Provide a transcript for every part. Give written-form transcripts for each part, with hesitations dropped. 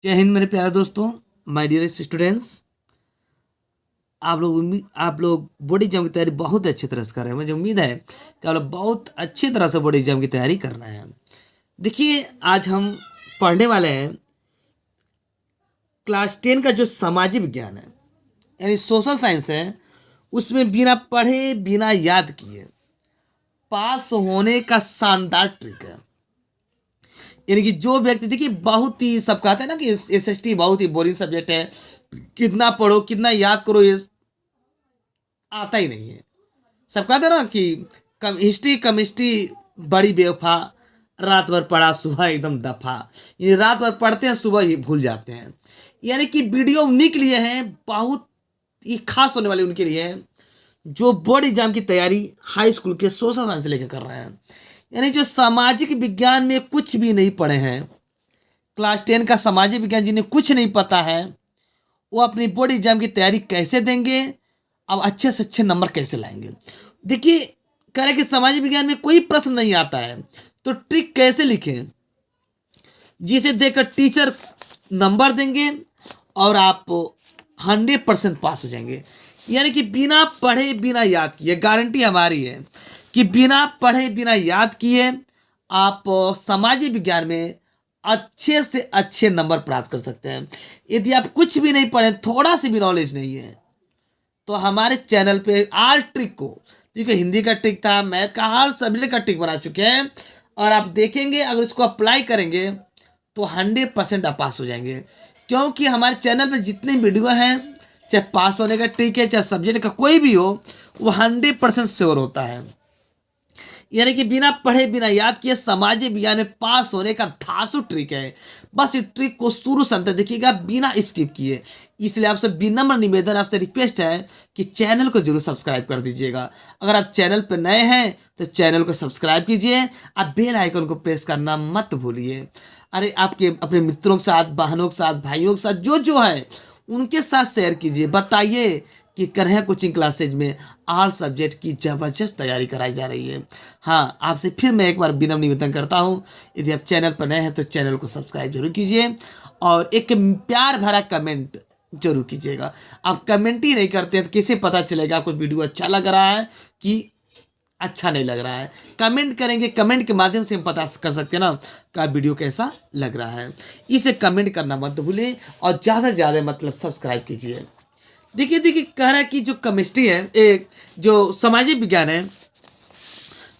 जय हिंद मेरे प्यारे दोस्तों, माय डियरेस्ट स्टूडेंट्स। आप लोग बोर्ड एग्जाम की तैयारी बहुत अच्छी तरह से कर रहे हैं। मुझे उम्मीद है कि आप लोग बहुत अच्छी तरह से बोर्ड एग्जाम की तैयारी कर रहे हैं। देखिए, आज हम पढ़ने वाले हैं क्लास 10 का जो सामाजिक विज्ञान है, यानी सोशल साइंस है। उसमें बिना पढ़े बिना याद किए पास होने का शानदार ट्रिक है। यानी कि जो व्यक्ति, देखिए, बहुत ही सब कहते हैं ना कि एसएसटी बहुत ही बोरिंग सब्जेक्ट है, कितना पढ़ो कितना याद करो, ये आता ही नहीं है। सब कहते हैं ना कि कम हिस्ट्री केमिस्ट्री बड़ी बेवफा, रात भर पढ़ा सुबह एकदम दफा। ये रात भर पढ़ते हैं, सुबह ही भूल जाते हैं। यानी कि वीडियो उन्हीं के लिए हैं, बहुत ही खास होने वाले उनके लिए हैं जो बोर्ड एग्जाम की तैयारी हाई स्कूल के सोशल साइंस से लेकर कर रहे हैं। यानी जो सामाजिक विज्ञान में कुछ भी नहीं पढ़े हैं, क्लास 10 का सामाजिक विज्ञान जिन्हें कुछ नहीं पता है, वो अपनी बोर्ड एग्जाम की तैयारी कैसे देंगे, अब अच्छे से अच्छे नंबर कैसे लाएंगे। देखिए, कह रहे कि सामाजिक विज्ञान में कोई प्रश्न नहीं आता है तो ट्रिक कैसे लिखें, जिसे देखकर टीचर नंबर देंगे और आप 100% पास हो जाएंगे। यानी कि बिना पढ़े बिना याद किए, गारंटी हमारी है कि बिना पढ़े बिना याद किए आप सामाजिक विज्ञान में अच्छे से अच्छे नंबर प्राप्त कर सकते हैं। यदि आप कुछ भी नहीं पढ़े, थोड़ा सी भी नॉलेज नहीं है, तो हमारे चैनल पे आल ट्रिक को, क्योंकि हिंदी का ट्रिक था, मैथ का, हर सब्जेक्ट का ट्रिक बना चुके हैं। और आप देखेंगे, अगर इसको अप्लाई करेंगे तो 100% आप पास हो जाएंगे। क्योंकि हमारे चैनल पे जितने वीडियो हैं, चाहे पास होने का ट्रिक है चाहे सब्जेक्ट का कोई भी हो, वो 100% श्योर होता है। यानी कि बिना पढ़े बिना याद किए सामाजिक विज्ञान में पास होने का धांसू ट्रिक है। बस इस ट्रिक को शुरू से अंत तक देखिएगा बिना स्किप किए। इसलिए आपसे विनम्र निवेदन, आपसे रिक्वेस्ट है कि चैनल को जरूर सब्सक्राइब कर दीजिएगा। अगर आप चैनल पर नए हैं तो चैनल को सब्सक्राइब कीजिए, आप बेल आइकन को प्रेस करना मत भूलिए। अरे आपके अपने मित्रों के साथ, बहनों के साथ, भाइयों के साथ, जो जो है उनके साथ शेयर कीजिए। बताइए कि कन्हैया कोचिंग क्लासेज में ऑल सब्जेक्ट की ज़बरदस्त तैयारी कराई जा रही है। हाँ, आपसे फिर मैं एक बार विनम्र निवेदन करता हूँ, यदि आप चैनल पर नए हैं तो चैनल को सब्सक्राइब जरूर कीजिए और एक प्यार भरा कमेंट जरूर कीजिएगा। आप कमेंट ही नहीं करते हैं तो कैसे पता चलेगा आपको वीडियो अच्छा लग रहा है कि अच्छा नहीं लग रहा है। कमेंट करेंगे, कमेंट के माध्यम से हम पता कर सकते हैं ना कि वीडियो कैसा लग रहा है। इसे कमेंट करना मत भूलिए और ज़्यादा से ज़्यादा मतलब सब्सक्राइब कीजिए। देखिए देखिए, कह रहा है कि जो केमिस्ट्री है, एक जो सामाजिक विज्ञान है,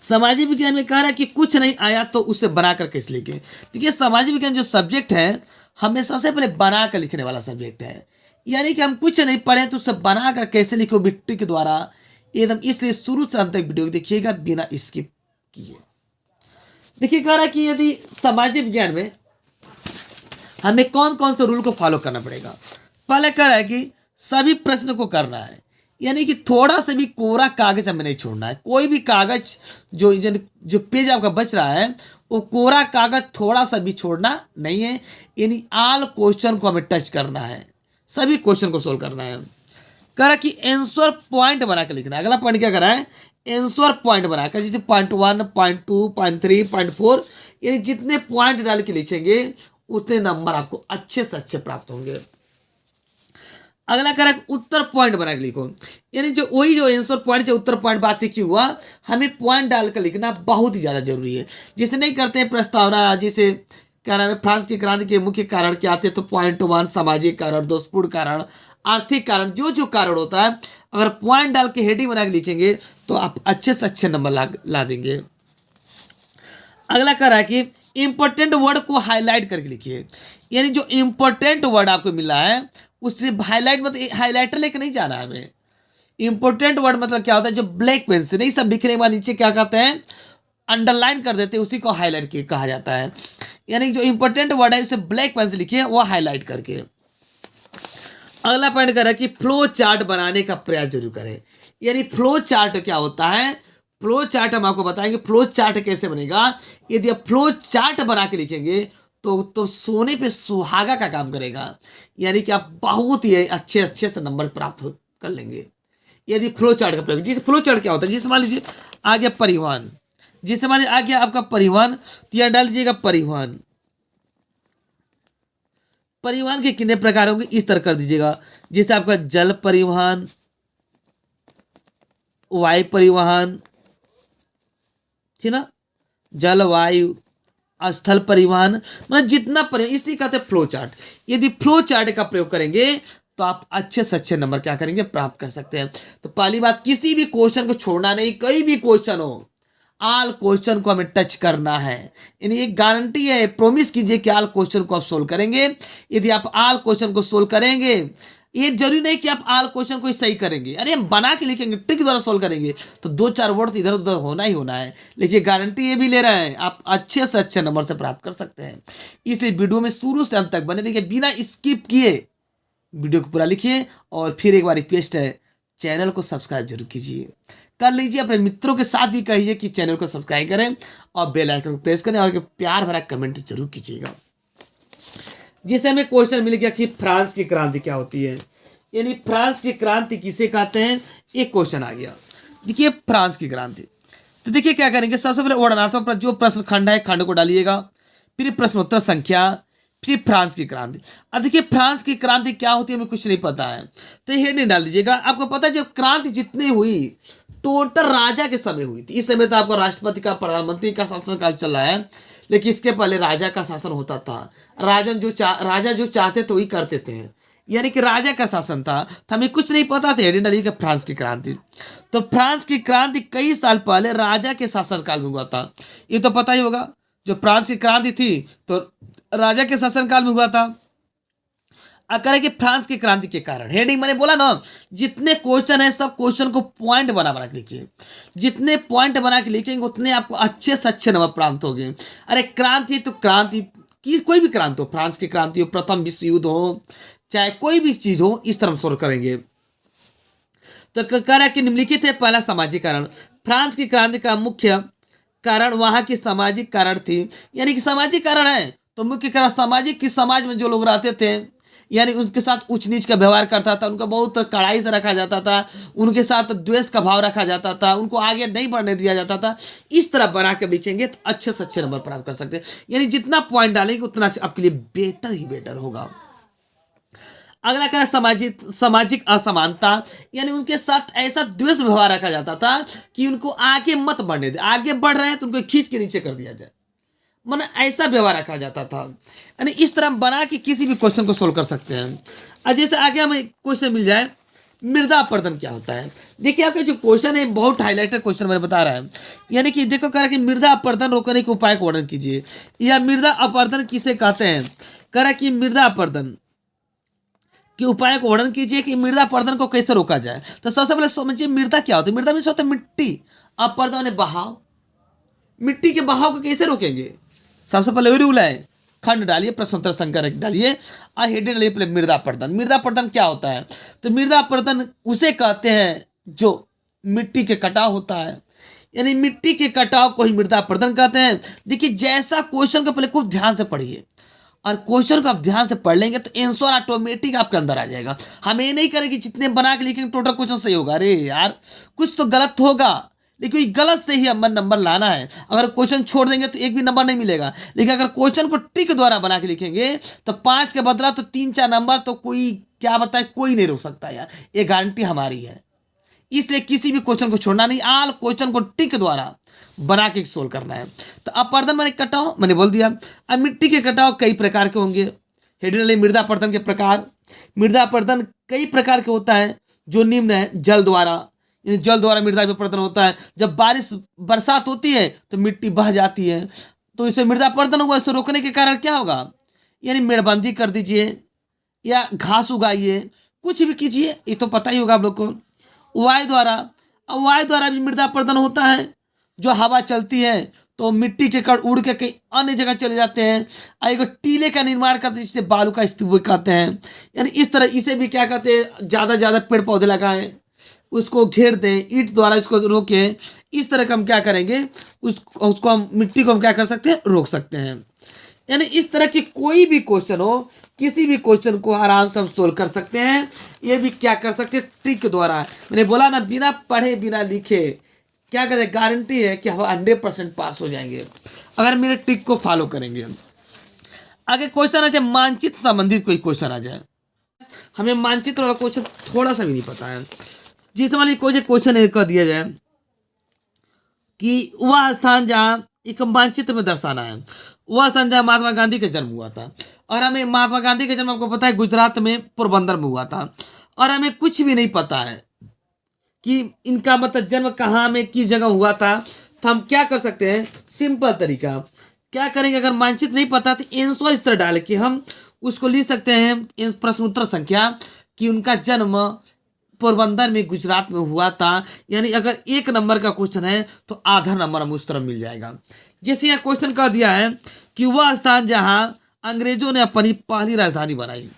सामाजिक विज्ञान में कह रहा है कि कुछ नहीं आया तो उसे बनाकर कैसे लिखें। देखिए, सामाजिक विज्ञान जो सब्जेक्ट है, हमें सबसे पहले बनाकर लिखने वाला सब्जेक्ट है। यानी कि हम कुछ नहीं पढ़े तो उसे बनाकर कैसे लिखो मिट्टी के द्वारा, एकदम। इसलिए शुरू से अंत तक वीडियो देखिएगा बिना स्किप किए। देखिए, कह रहा है कि यदि सामाजिक विज्ञान में हमें कौन कौन से रूल को फॉलो करना पड़ेगा। पहले कह रहा है कि सभी प्रश्न को करना है, यानी कि थोड़ा सा भी कोरा कागज हमें नहीं छोड़ना है। कोई भी कागज जो जो पेज आपका बच रहा है, वो कोरा कागज थोड़ा सा भी छोड़ना नहीं है। यानी ऑल क्वेश्चन को हमें टच करना है, सभी क्वेश्चन को सोल्व करना है। कह रहा कि आंसर पॉइंट बना के लिखना है। अगला पॉइंट क्या कर रहा है, आंसर पॉइंट बनाकर, जैसे पॉइंट 1, पॉइंट 2, पॉइंट 3, पॉइंट 4, यानी जितने पॉइंट डाल के लिखेंगे उतने नंबर आपको अच्छे से अच्छे प्राप्त होंगे। अगला कह रहा है उत्तर पॉइंट बना के लिखो, यानी जो वही जो आंसर पॉइंट जो उत्तर पॉइंट बात ही क्यों हुआ, हमें पॉइंट डालकर लिखना बहुत ही ज़्यादा जरूरी है। जिसे नहीं करते हैं प्रस्तावना, जिसे क्या नाम है, फ्रांस की क्रांति के मुख्य कारण क्या आते हैं, तो पॉइंट 1 सामाजिक कारण, दोषपूर्ण कारण, आर्थिक कारण, जो जो कारण होता है, अगर पॉइंट डाल के हेडिंग बना के लिखेंगे तो आप अच्छे से अच्छे नंबर ला देंगे। अगला कह रहा है कि इंपॉर्टेंट वर्ड को हाईलाइट करके लिखिए। यानी जो इंपॉर्टेंट वर्ड आपको मिला है उससे हाईलाइट, मतलब हाईलाइटर लेके नहीं जाना है हमें। इंपॉर्टेंट वर्ड मतलब क्या होता है, जो ब्लैक पेन से नहीं, सब लिखने के बाद नीचे क्या कहते हैं, अंडरलाइन कर देते हैं, उसी को हाईलाइट कहा जाता है। यानी जो इंपॉर्टेंट वर्ड है उसे ब्लैक पेन से लिखिए, वो हाईलाइट करके। अगला पॉइंट कर रहा है कि फ्लो चार्ट बनाने का प्रयास जरूर करें। यानी फ्लो चार्ट क्या होता है, फ्लो चार्ट हम आपको बताएंगे फ्लो चार्ट कैसे बनेगा। यदि आप फ्लो चार्ट बना के लिखेंगे तो सोने पे सुहागा का काम करेगा। यानी कि आप बहुत ही अच्छे अच्छे से नंबर प्राप्त कर लेंगे यदि फ्लो चार्ट का प्रयोग। जिस फ्लो चार्ट क्या होता है, जिसे मान लीजिए आ गया परिवहन, जिसे मान लीजिए आ गया आपका परिवहन, तो यहाँ डाल लीजिएगा परिवहन। परिवहन के कितने प्रकार होंगे इस तरह कर दीजिएगा। जैसे आपका जल परिवहन, वायु परिवहन, ठीक ना, जल वायु स्थल परिवहन, मतलब जितना परिवहन, इसी कहते हैं फ्लो चार्ट। यदि फ्लो चार्ट का प्रयोग करेंगे तो आप अच्छे से अच्छे नंबर क्या करेंगे, प्राप्त कर सकते हैं। तो पहली बात, किसी भी क्वेश्चन को छोड़ना नहीं, कोई भी क्वेश्चन हो, ऑल क्वेश्चन को हमें टच करना है। यानी एक गारंटी है, प्रॉमिस कीजिए कि ऑल क्वेश्चन को आप सोल्व करेंगे। यदि आप ऑल क्वेश्चन को सोल्व करेंगे, ये जरूरी नहीं कि आप ऑल क्वेश्चन को ही सही करेंगे, अरे हम बना के लिखेंगे, ट्रिक द्वारा सोल्व करेंगे, तो 2-4 वर्ड इधर उधर होना ही होना है, लेकिन गारंटी ये भी ले रहे हैं आप अच्छे से अच्छे नंबर से प्राप्त कर सकते हैं। इसलिए वीडियो में शुरू से अंत तक बने रहिए, बिना स्किप किए वीडियो को पूरा लिखिए। और फिर एक बार रिक्वेस्ट है, चैनल को सब्सक्राइब जरूर कीजिए, कर लीजिए। अपने मित्रों के साथ भी कहिए कि चैनल को सब्सक्राइब करें और बेल आइकन को प्रेस करें, और प्यार भरा कमेंट जरूर कीजिएगा। जैसे हमें क्वेश्चन मिल गया कि फ्रांस की क्रांति क्या होती है, यानी फ्रांस की क्रांति किसे कहते हैं, एक क्वेश्चन आ गया। देखिए फ्रांस की क्रांति, तो देखिए क्या करेंगे, सबसे पहले वर्णनात्मक जो प्रश्न खंड है, खंड को डालिएगा, फिर प्रश्नोत्तर संख्या, फिर फ्रांस की क्रांति। अब देखिए फ्रांस की क्रांति क्या होती है, हमें कुछ नहीं पता है, तो ये नहीं डाल दीजिएगा। आपको पता है जब क्रांति जितनी हुई टोटल राजा के समय हुई थी। इस समय तो आपका राष्ट्रपति का, प्रधानमंत्री का शासनकाल चल रहा है, लेकिन इसके पहले राजा का शासन होता था। राजा जो चाहते तो वही करते थे, यानी कि राजा का शासन था, तो हमें कुछ नहीं पता था। हेडिंग डालिएगा फ्रांस की क्रांति। तो फ्रांस की क्रांति कई साल पहले राजा के शासनकाल में हुआ था, ये तो पता ही होगा। जो फ्रांस की क्रांति थी तो राजा के शासनकाल में हुआ था। अगर कि फ्रांस की क्रांति के कारण, हेडिंग मैंने बोला ना, जितने क्वेश्चन है सब क्वेश्चन को पॉइंट बना के लिखिए। जितने पॉइंट बना के लिखेंगे उतने आपको अच्छे से अच्छे नंबर प्राप्त होंगे। अरे क्रांति तो क्रांति की, कोई भी क्रांति हो, फ्रांस की क्रांति हो, प्रथम विश्व युद्ध हो, चाहे कोई भी चीज हो, इस तरह सोल्व करेंगे। तो कह रहा कि निम्नलिखित है पहला सामाजिक कारण। फ्रांस की क्रांति का मुख्य कारण वहां की सामाजिक कारण थी, यानी कि सामाजिक कारण है तो मुख्य कारण सामाजिक, की समाज में जो लोग रहते थे, यानी उनके साथ उच्च नीच का व्यवहार करता था, उनको बहुत कड़ाई से रखा जाता था, उनके साथ द्वेष का भाव रखा जाता था, उनको आगे नहीं बढ़ने दिया जाता था। इस तरह बना के लिखेंगे तो अच्छे से अच्छे नंबर प्राप्त कर सकते हैं। यानी जितना पॉइंट डालेंगे उतना आपके लिए बेटर ही बेटर होगा। अगला क्या, सामाजिक असमानता, यानी उनके साथ ऐसा द्वेष व्यवहार रखा जाता था कि उनको आगे मत बढ़ने दे, आगे बढ़ रहे हैं तो उनको खींच के नीचे कर दिया जाए, मन ऐसा व्यवहार रखा जाता था। यानी इस तरह बना के किसी भी क्वेश्चन को सोल्व कर सकते हैं। और जैसे आगे हमें क्वेश्चन मिल जाए, मृदा अपरदन क्या होता है। देखिए आपका जो क्वेश्चन है बहुत हाईलाइटेड क्वेश्चन मैंने बता रहा है, यानी कि देखो कह रहा है कि मृदा अपरदन रोकने के उपाय का वर्णन कीजिए, या मृदा अपरदन किसे कहते हैं। कह रहा है कि मृदा अपरदन के उपाय को वर्णन कीजिए कि मृदा अपरदन को कैसे रोका जाए। तो सबसे पहले समझिए मृदा क्या होती है। मृदा में होता है मिट्टी, अपरदन बहाव, मिट्टी के बहाव को कैसे रोकेंगे। सबसे पहले वही रूल है, खंड डालिए, प्रश्नोत्तर संख्या डालिए और हेडिंग डालिए पहले मृदा अपरदन। मृदा अपरदन क्या होता है, तो मृदा अपरदन उसे कहते हैं जो मिट्टी के कटाव होता है, यानी मिट्टी के कटाव को ही मृदा अपरदन कहते हैं। देखिए जैसा क्वेश्चन को पहले खूब ध्यान से पढ़िए, और क्वेश्चन को आप ध्यान से पढ़ लेंगे तो आंसर ऑटोमेटिक आपके अंदर आ जाएगा। हम ये नहीं करेंगे जितने बना के लिखेंगे टोटल क्वेश्चन सही होगा, अरे यार कुछ तो गलत होगा, लेकिन गलत से ही हमें नंबर लाना है। अगर क्वेश्चन छोड़ देंगे तो एक भी नंबर नहीं मिलेगा, लेकिन अगर क्वेश्चन को ट्रिक द्वारा बना के लिखेंगे तो 5 के बदला तो 3-4 नंबर तो कोई क्या बताए, कोई नहीं रोक सकता यार, ये गारंटी हमारी है। इसलिए किसी भी क्वेश्चन को छोड़ना नहीं, आल क्वेश्चन को ट्रिक द्वारा बना के सोल्व करना है। तो अपरदन मैंने कटाव मैंने बोल दिया। अब मिट्टी के कटाव कई प्रकार के होंगे। हेडिंग मृदा अपरदन के प्रकार। मृदा अपरदन कई प्रकार के होता है, जो निम्न है। जल द्वारा, यानी जल द्वारा मृदा अपरदन होता है। जब बरसात होती है तो मिट्टी बह जाती है, तो इसे मृदा अपरदन होगा। इसे रोकने के कारण क्या होगा, यानी मेड़बंदी कर दीजिए या घास उगाइए, कुछ भी कीजिए, ये तो पता ही होगा आप लोग को। वायु द्वारा, अब वायु द्वारा भी मृदा अपरदन होता है। जो हवा चलती है तो मिट्टी के कण उड़ के कहीं अन्य जगह चले जाते हैं, एक टीले का निर्माण करते हैं जिससे बालू का स्तूप कहते हैं। यानी इस तरह इसे भी क्या कहते हैं, ज़्यादा पेड़ पौधे लगाएं, उसको घेर दें, ईंट द्वारा इसको रोकें। इस तरह का हम क्या करेंगे, उसको हम मिट्टी को हम क्या कर सकते हैं, रोक सकते हैं। यानी इस तरह की कोई भी क्वेश्चन हो, किसी भी क्वेश्चन को आराम से हम सोल्व कर सकते हैं। ये भी क्या कर सकते हैं, ट्रिक द्वारा। मैंने बोला ना, बिना पढ़े बिना लिखे क्या कहते हैं, गारंटी है कि हम 100% पास हो जाएंगे अगर मेरे ट्रिक को फॉलो करेंगे। आगे क्वेश्चन आ जाए मानचित्र संबंधित कोई क्वेश्चन आ जाए, हमें मानचित्र वाला क्वेश्चन थोड़ा सा भी नहीं पता है, जिस मान लीजिए कोई क्वेश्चन एक कर दिया जाए कि वह स्थान जहाँ एक मानचित्र में दर्शाना है, वह स्थान जहाँ महात्मा गांधी का जन्म हुआ था, और हमें महात्मा गांधी का जन्म आपको पता है गुजरात में पोरबंदर में हुआ था, और हमें कुछ भी नहीं पता है कि इनका मतलब जन्म कहाँ में किस जगह हुआ था, तो हम क्या कर सकते हैं, सिंपल तरीका क्या करेंगे, अगर मानचित्र नहीं पता तो आंसर इस तरह डाल के हम उसको लिख सकते हैं प्रश्नोत्तर संख्या कि उनका जन्म पोरबंदर में गुजरात में हुआ था। यानी अगर 1 नंबर का क्वेश्चन है तो आधा नंबर हम उस तरफ मिल जाएगा। जैसे यहाँ क्वेश्चन कह दिया है कि वह स्थान जहाँ अंग्रेजों ने अपनी पहली राजधानी बनाई,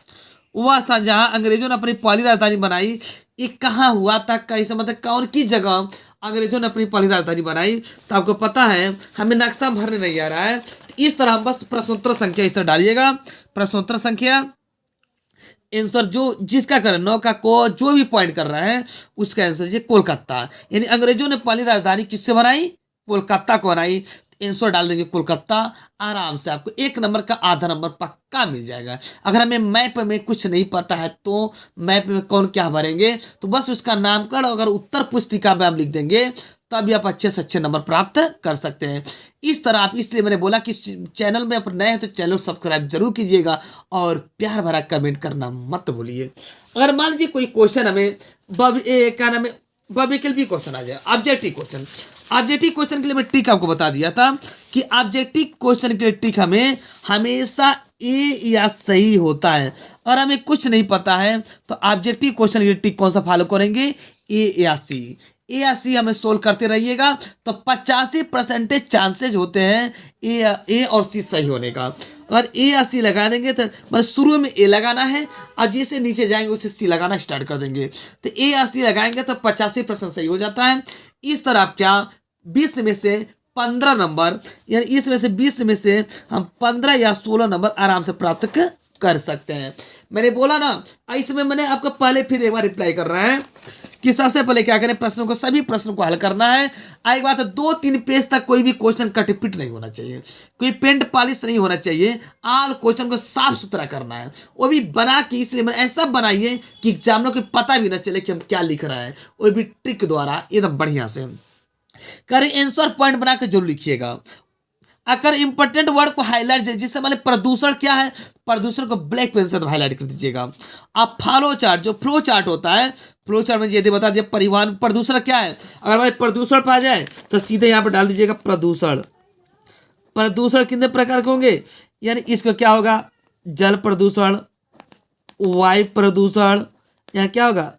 वह स्थान जहाँ अंग्रेजों ने अपनी पहली राजधानी बनाई, ये कहाँ हुआ था, कैसे मतलब कौन की जगह अंग्रेजों ने अपनी पहली राजधानी बनाई, तो आपको पता है हमें नक्शा भरने नहीं आ रहा है, तो इस तरह हम बस प्रश्नोत्तर संख्या इस तरह डालिएगा, प्रश्नोत्तर संख्या आंसर जो जिसका कर 9 का को जो भी पॉइंट कर रहा है उसका आंसर है कोलकाता। यानी अंग्रेजों ने पहली राजधानी किससे बनाई, कोलकाता को बनाई, आंसर डाल देंगे कोलकाता, आराम से आपको 1 नंबर का आधा नंबर पक्का मिल जाएगा। अगर हमें मैप में कुछ नहीं पता है तो मैप में कौन क्या भरेंगे, तो बस उसका नामकरण अगर उत्तर पुस्तिका में आप लिख देंगे तभी आप अच्छे से अच्छे नंबर प्राप्त कर सकते हैं। इस तरह आप, इसलिए मैंने बोला कि चैनल में आप नए हैं तो चैनल सब्सक्राइब जरूर कीजिएगा और प्यार भरा कमेंट करना मत भूलिए। अगर मान लीजिए कोई क्वेश्चन हमें क्या नाम है वैकल्पिक क्वेश्चन आ जाए, ऑब्जेक्टिव क्वेश्चन, ऑब्जेक्टिव क्वेश्चन के लिए मैं ट्रिक आपको बता दिया था कि ऑब्जेक्टिव क्वेश्चन के लिए ट्रिक हमें हमेशा ए या सही होता है, और हमें कुछ नहीं पता है तो ऑब्जेक्टिव क्वेश्चन के लिए ट्रिक कौन सा फॉलो करेंगे, ए या सी, ए या सी हमें सोल्व करते रहिएगा तो 85% चांसेज होते हैं ए और सी सही होने का। अगर ए या सी लगा देंगे तो मतलब शुरू में ए लगाना है और जैसे नीचे जाएंगे उसे सी लगाना स्टार्ट कर देंगे, तो ए या सी लगाएंगे तो 85% सही हो जाता है। इस तरह आप क्या 20 में से 15 नंबर, यानी इसमें से 20 में से हम 15 या 16 नंबर आराम से प्राप्त कर सकते हैं। मैंने बोला ना, इसमें मैंने आपको पहले फिर एक बार रिप्लाई कर रहा है कि सबसे पहले क्या करें, प्रश्नों को सभी प्रश्नों को हल करना है। एक बात है 2-3 पेज तक कोई भी क्वेश्चन कट पिट नहीं होना चाहिए, कोई पेंट पॉलिश नहीं होना चाहिए, आल क्वेश्चन को साफ सुथरा करना है, वो भी बना के इसलिए मैंने ऐसा बनाइए कि एग्जामिनर को पता भी ना चले कि हम क्या लिख रहे हैं, वो भी ट्रिक द्वारा एकदम बढ़िया से करें। आंसर पॉइंट बना के जरूर लिखिएगा। अगर इंपॉर्टेंट वर्ड को हाईलाइट, जिससे मान प्रदूषण क्या है, प्रदूषण को ब्लैक पेन से हाईलाइट कर दीजिएगा। अब फ्लो चार्ट, जो फ्लो चार्ट होता है, फ्लो चार्ट में यदि बता दिया परिवहन प्रदूषण क्या है, अगर हमारे प्रदूषण पे आ जाए तो सीधे यहाँ पर डाल दीजिएगा प्रदूषण। प्रदूषण कितने प्रकार के होंगे, यानी इसको क्या होगा, जल प्रदूषण, वायु प्रदूषण, यहाँ क्या होगा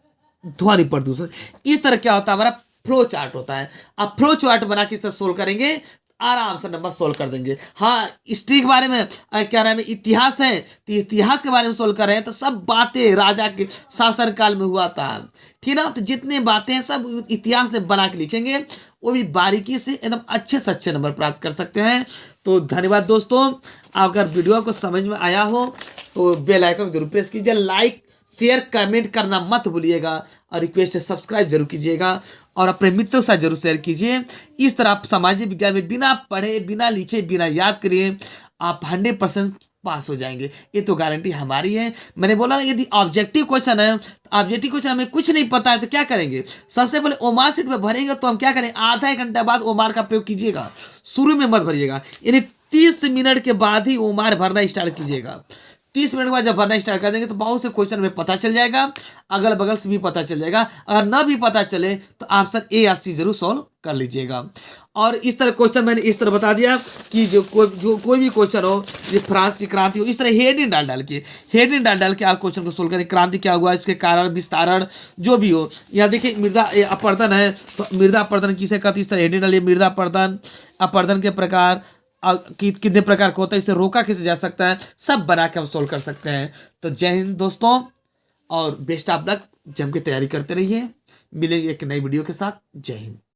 ध्वनि प्रदूषण। इस तरह क्या होता है हमारा फ्लो चार्ट होता है। अब फ्लो चार्ट बना के इस तरह सोल्व करेंगे, आराम से नंबर सोल्व कर देंगे। हाँ, हिस्ट्री के बारे में क्या नाम है, इतिहास है तो इतिहास के बारे में सोल्व कर रहे हैं तो सब बातें राजा के शासन काल में हुआ था, ठीक ना, तो जितने बातें हैं सब इतिहास में बना के लिखेंगे, वो भी बारीकी से एकदम अच्छे से अच्छे नंबर प्राप्त कर सकते हैं। तो धन्यवाद दोस्तों, अगर वीडियो को समझ में आया हो तो बेल आइकन जरूर प्रेस कीजिए, लाइक शेयर कमेंट करना मत भूलिएगा, और रिक्वेस्ट है सब्सक्राइब जरूर कीजिएगा और अपने मित्रों के साथ जरूर शेयर कीजिए। इस तरह आप सामाजिक विज्ञान में बिना पढ़े, बिना लिखे, बिना याद करिए आप 100% पास हो जाएंगे, ये तो गारंटी हमारी है। मैंने बोला ना, यदि ऑब्जेक्टिव क्वेश्चन है, ऑब्जेक्टिव क्वेश्चन हमें कुछ नहीं पता है तो क्या करेंगे, सबसे पहले ओमार सीट में भरेंगे तो हम क्या करें, आधा 1 घंटा बाद ओमार का प्रयोग कीजिएगा, शुरू में मत भरिएगा, यानी 30 मिनट के बाद ही ओमार भरना स्टार्ट कीजिएगा। 30 मिनट के बाद जब भरना स्टार्ट कर देंगे तो बहुत से क्वेश्चन में पता चल जाएगा, अगल बगल से भी पता चल जाएगा। अगर न भी पता चले तो ऑप्शन ए या सी जरूर सॉल्व कर लीजिएगा। और इस तरह क्वेश्चन मैंने इस तरह बता दिया कि जो कोई भी क्वेश्चन हो, ये फ्रांस की क्रांति हो, इस तरह हेडिंग डाल के आप क्वेश्चन को सोल्व करें। क्रांति क्या हुआ, इसके कारण विस्तारण जो भी हो। यहाँ देखिए मृदा अपरदन है तो मृदा अपरदन किसे कहते हैं, इस तरह हेडिंग डालिए, मृदा अपरदन के प्रकार कितने प्रकार का होता है, इसे रोका कैसे जा सकता है, सब बना के हम सोल्व कर सकते हैं। तो जय हिंद दोस्तों, और बेस्ट ऑफ लक, जम के तैयारी करते रहिए। मिलेंगे एक नई वीडियो के साथ। जय हिंद।